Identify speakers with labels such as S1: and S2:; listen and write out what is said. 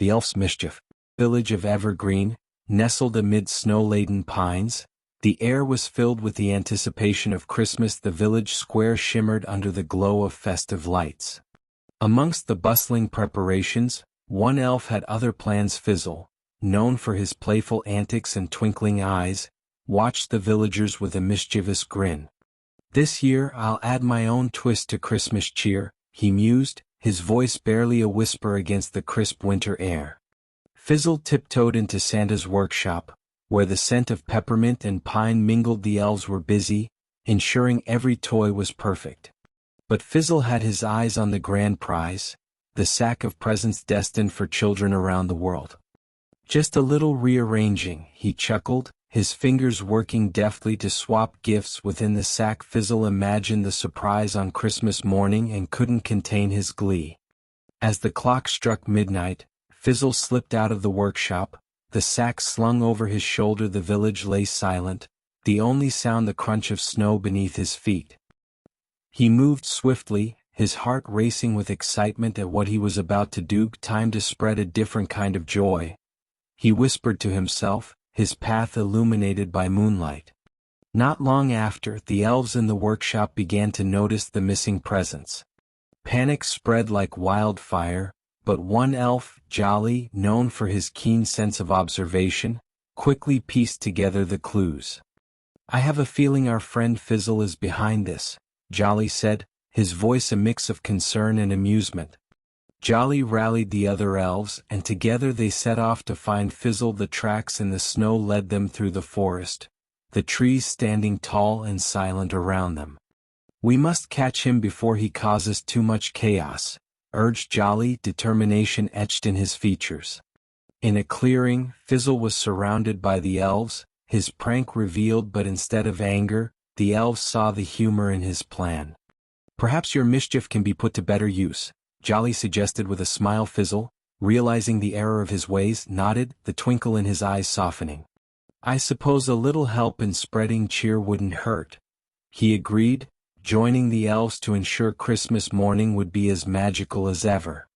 S1: the elf's Mischief, village of Evergreen, nestled amid snow-laden pines. The air was filled with the anticipation of Christmas. The village square shimmered under the glow of festive lights. Amongst the bustling preparations, one elf had other plans. Fizzle, known for his playful antics and twinkling eyes, watched the villagers with a mischievous grin. "This year I'll add my own twist to Christmas cheer," he mused, his voice barely a whisper against the crisp winter air. Fizzle tiptoed into Santa's workshop, where the scent of peppermint and pine mingled. The elves were busy, ensuring every toy was perfect. But Fizzle had his eyes on the grand prize, the sack of presents destined for children around the world. "Just a little rearranging," he chuckled, his fingers working deftly to swap gifts within the sack. Fizzle imagined the surprise on Christmas morning and couldn't contain his glee. As the clock struck midnight, Fizzle slipped out of the workshop, the sack slung over his shoulder. The village lay silent, the only sound the crunch of snow beneath his feet. He moved swiftly, his heart racing with excitement at what he was about to do. Time to spread a different kind of joy, he whispered to himself, his path illuminated by moonlight. Not long after, the elves in the workshop began to notice the missing presents. Panic spread like wildfire, but one elf, Jolly, known for his keen sense of observation, quickly pieced together the clues. "I have a feeling our friend Fizzle is behind this," Jolly said, his voice a mix of concern and amusement. Jolly rallied the other elves, and together they set off to find Fizzle. The tracks in the snow led them through the forest, the trees standing tall and silent around them. "We must catch him before he causes too much chaos," urged Jolly, determination etched in his features. In a clearing, Fizzle was surrounded by the elves, his prank revealed. But instead of anger, the elves saw the humor in his plan. "Perhaps your mischief can be put to better use," Jolly suggested with a smile. Fizzle, realizing the error of his ways, nodded, the twinkle in his eyes softening. "I suppose a little help in spreading cheer wouldn't hurt," he agreed, joining the elves to ensure Christmas morning would be as magical as ever.